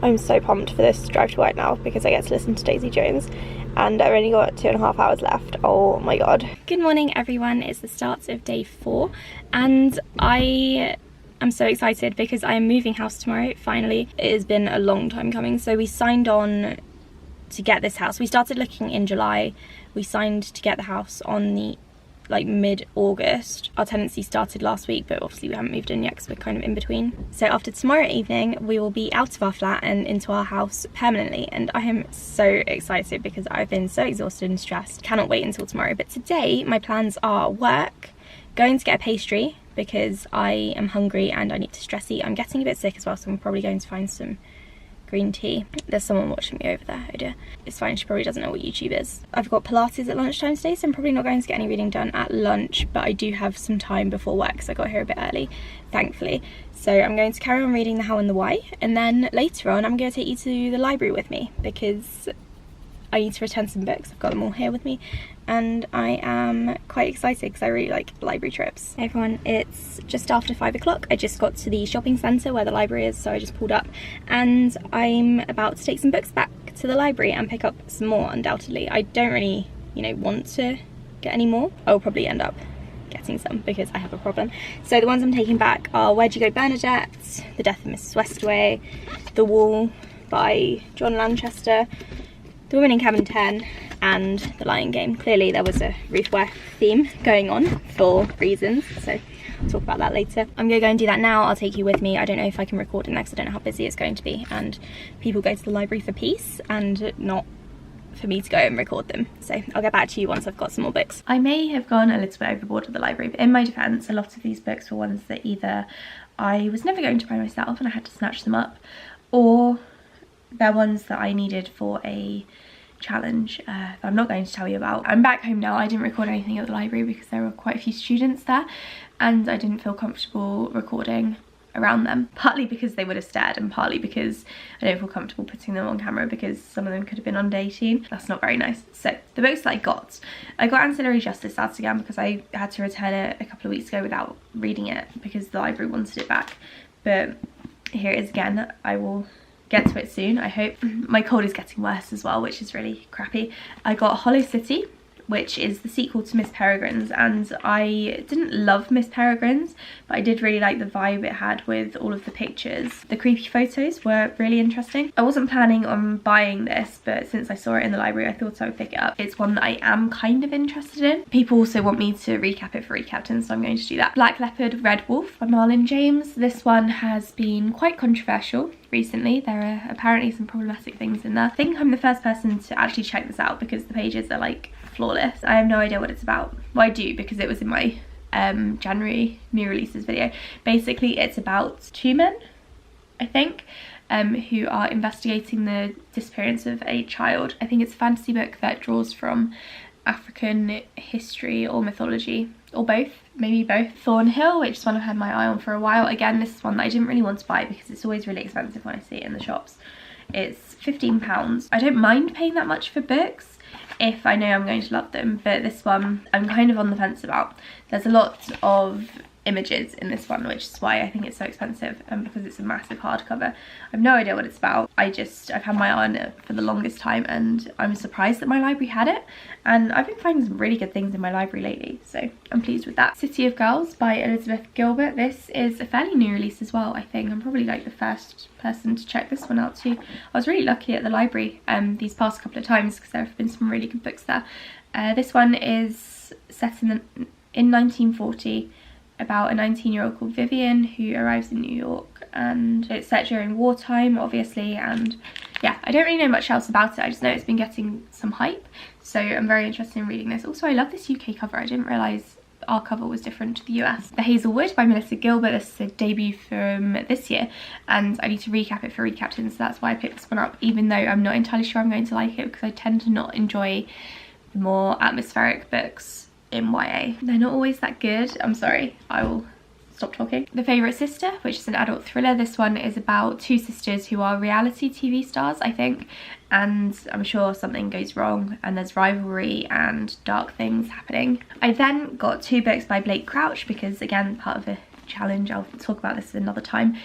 I'm so pumped for this drive to work now because I get to listen to Daisy Jones and I've only got 2.5 hours left. Oh my god. Good morning everyone, it's the start of day 4 and I am so excited because I am moving house tomorrow, finally. It has been a long time coming. So we signed on to get this house. We started looking in July. We signed to get the house on the mid-August. Our tenancy started last week, but obviously we haven't moved in yet because we're kind of in between. So after tomorrow evening, we will be out of our flat and into our house permanently, and I am so excited because I've been so exhausted and stressed. Cannot wait until tomorrow. But today, my plans are work, going to get a pastry because I am hungry and I need to stress eat. I'm getting a bit sick as well, so I'm probably going to find some green tea. There's someone watching me over there. Oh dear. It's fine, she probably doesn't know what YouTube is. I've got Pilates at lunchtime today, so I'm probably not going to get any reading done at lunch, but I do have some time before work because I got here a bit early, thankfully. So I'm going to carry on reading The How and the Why, and then later on I'm going to take you to the library with me because I need to return some books. I've got them all here with me and I am quite excited because I really like library trips. Hey everyone, it's just after 5 o'clock. I just got to the shopping centre where the library is, so I just pulled up and I'm about to take some books back to the library and pick up some more, undoubtedly. I don't really, want to get any more. I'll probably end up getting some because I have a problem. So the ones I'm taking back are Where'd You Go, Bernadette, The Death of Mrs. Westaway, The Wall by John Lanchester, The Woman in Cabin 10, and The Lion Game. Clearly there was a Ruth Ware theme going on for reasons, so I'll talk about that later. I'm gonna go and do that now. I'll take you with me. I don't know if I can record it next, I don't know how busy it's going to be, and people go to the library for peace and not for me to go and record them. So I'll get back to you once I've got some more books. I may have gone a little bit overboard at the library, but in my defence, a lot of these books were ones that either I was never going to buy myself and I had to snatch them up, or they're ones that I needed for a challenge that I'm not going to tell you about. I'm back home now. I didn't record anything at the library because there were quite a few students there and I didn't feel comfortable recording around them, partly because they would have stared and partly because I don't feel comfortable putting them on camera because some of them could have been under 18. That's not very nice. So the books that I got Ancillary Justice out again because I had to return it a couple of weeks ago without reading it because the library wanted it back, but here it is again. I will get to it soon, I hope. My cold is getting worse as well, which is really crappy. I got Hollow City, which is the sequel to Miss Peregrine's, and I didn't love Miss Peregrine's, but I did really like the vibe it had with all of the pictures. The creepy photos were really interesting. I wasn't planning on buying this, but since I saw it in the library, I thought I would pick it up. It's one that I am kind of interested in. People also want me to recap it for Recaptain, so I'm going to do that. Black Leopard, Red Wolf by Marlon James. This one has been quite controversial recently. There are apparently some problematic things in there. I think I'm the first person to actually check this out because the pages are like flawless. I have no idea what it's about. Well, I do because it was in my January new releases video. Basically it's about 2 men, I think, who are investigating the disappearance of a child. I think it's a fantasy book that draws from African history or mythology, or both, maybe both. Thornhill, which is one I've had my eye on for a while. Again, this is one that I didn't really want to buy because it's always really expensive when I see it in the shops. It's £15. I don't mind paying that much for books if I know I'm going to love them, but this one I'm kind of on the fence about. There's a lot of images in this one, which is why I think it's so expensive, and because it's a massive hardcover. I have no idea what it's about. I've had my eye on it for the longest time and I'm surprised that my library had it, and I've been finding some really good things in my library lately, so I'm pleased with that. City of Girls by Elizabeth Gilbert. This is a fairly new release as well, I think. I'm probably like the first person to check this one out too. I was really lucky at the library these past couple of times because there have been some really good books there. This one is set in 1940, about a 19-year-old called Vivian who arrives in New York, and it's set during wartime obviously, and yeah, I don't really know much else about it. I just know it's been getting some hype, so I'm very interested in reading this. Also, I love this UK cover. I didn't realise our cover was different to the US. The Hazelwood by Melissa Gilbert. This is a debut from this year and I need to recap it for Recaptain, so that's why I picked this one up, even though I'm not entirely sure I'm going to like it because I tend to not enjoy the more atmospheric books in YA. They're not always that good. I'm sorry, I will stop talking. The Favourite Sister, which is an adult thriller. This one is about 2 sisters who are reality TV stars, I think, and I'm sure something goes wrong and there's rivalry and dark things happening. I then got 2 books by Blake Crouch because, again, part of a challenge, I'll talk about this another time.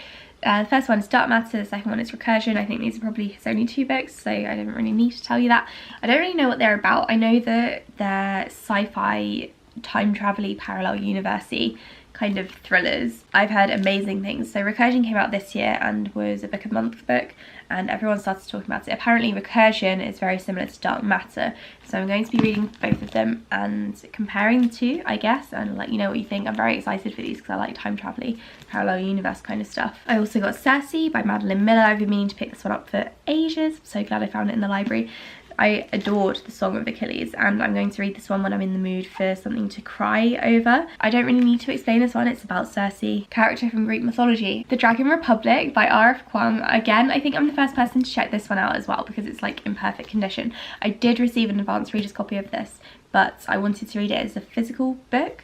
The first one is Dark Matter, the second one is Recursion. I think these are probably his only 2 books, so I don't really need to tell you that. I don't really know what they're about. I know that they're sci-fi, time travel-y, parallel universe-y kind of thrillers. I've heard amazing things. So Recursion came out this year and was a book of month book, and everyone started talking about it. Apparently Recursion is very similar to Dark Matter, so I'm going to be reading both of them and comparing the two, I guess, and let you know what you think. I'm very excited for these because I like time travel-y, parallel universe kind of stuff. I also got Circe by Madeline Miller. I've been meaning to pick this one up for ages. I'm so glad I found it in the library. I adored The Song of Achilles, and I'm going to read this one when I'm in the mood for something to cry over. I don't really need to explain this one. It's about Circe, character from Greek mythology. The Dragon Republic by R.F. Kuang. Again, I think I'm the first person to check this one out as well because it's like in perfect condition. I did receive an advanced reader's copy of this, but I wanted to read it as a physical book.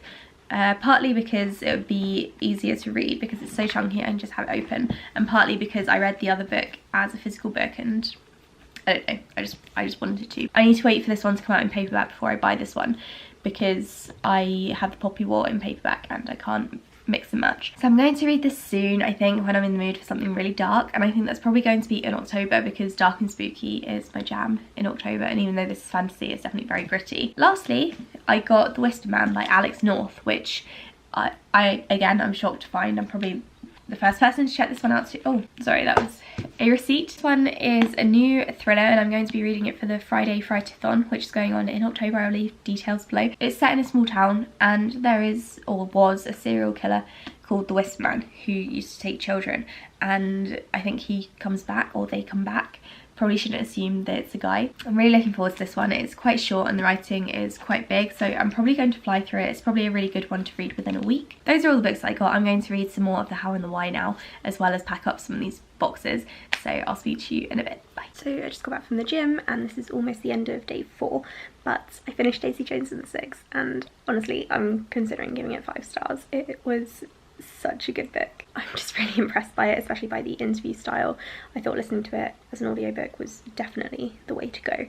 Partly because it would be easier to read because it's so chunky I can just have it open, and partly because I read the other book as a physical book and I don't know, I just wanted to. I need to wait for this one to come out in paperback before I buy this one because I have the Poppy War in paperback and I can't mix and match. So I'm going to read this soon, I think, when I'm in the mood for something really dark, and I think that's probably going to be in October because dark and spooky is my jam in October, and even though this is fantasy, it's definitely very gritty. Lastly, I got The Whisper Man by Alex North, which again, I'm shocked to find. I'm probably the first person to check this one out too. Oh, sorry, that was a receipt. This one is a new thriller and I'm going to be reading it for the Friday-a-thon, which is going on in October. I'll leave details below. It's set in a small town and there is, or was, a serial killer called the Whisper Man who used to take children, and I think he comes back, or they come back. Probably shouldn't assume that it's a guy. I'm really looking forward to this one. It's quite short and the writing is quite big, so I'm probably going to fly through it. It's probably a really good one to read within a week. Those are all the books I got. I'm going to read some more of the How and the Why now, as well as pack up some of these boxes. So I'll speak to you in a bit. Bye. So I just got back from the gym and this is almost the end of day 4, but I finished Daisy Jones and the Six, and honestly I'm considering giving it 5 stars. It was such a good book. I'm just really impressed by it, especially by the interview style. I thought listening to it as an audiobook was definitely the way to go.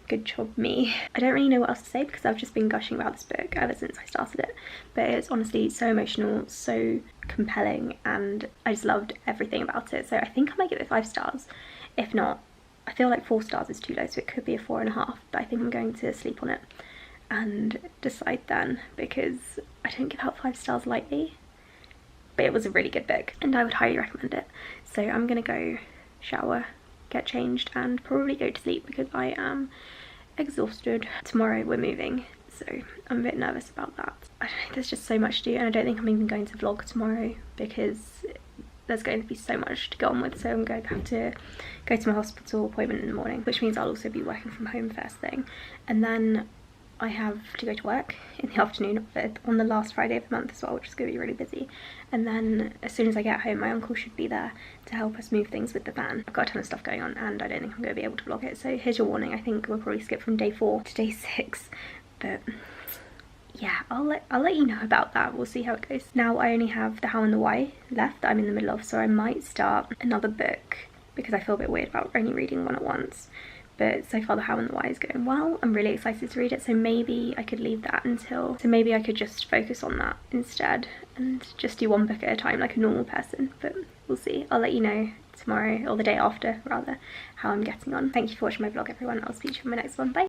Good job me. I don't really know what else to say because I've just been gushing about this book ever since I started it, but it's honestly so emotional, so compelling, and I just loved everything about it. So I think I might give it 5 stars. If not, I feel like 4 stars is too low, so it could be a 4.5, but I think I'm going to sleep on it and decide then, because I don't give out 5 stars lightly. But it was a really good book and I would highly recommend it. So I'm gonna go shower, get changed and probably go to sleep because I am exhausted. Tomorrow we're moving, so I'm a bit nervous about that. I don't know, there's just so much to do, and I don't think I'm even going to vlog tomorrow because there's going to be so much to go on with. So I'm going to have to go to my hospital appointment in the morning, which means I'll also be working from home first thing, and then I have to go to work in the afternoon on the last Friday of the month as well, which is going to be really busy. And then as soon as I get home, my uncle should be there to help us move things with the van. I've got a ton of stuff going on and I don't think I'm going to be able to vlog it. So here's your warning. I think we'll probably skip from day 4 to day 6. But yeah, I'll let you know about that. We'll see how it goes. Now I only have the How and the Why left that I'm in the middle of, so I might start another book because I feel a bit weird about only reading one at once. But so far the How and the Why is going well. I'm really excited to read it, so maybe I could leave that until, so maybe I could just focus on that instead and just do one book at a time like a normal person, but we'll see. I'll let you know tomorrow, or the day after rather, how I'm getting on. Thank you for watching my vlog everyone. I'll speak to you in my next one. Bye!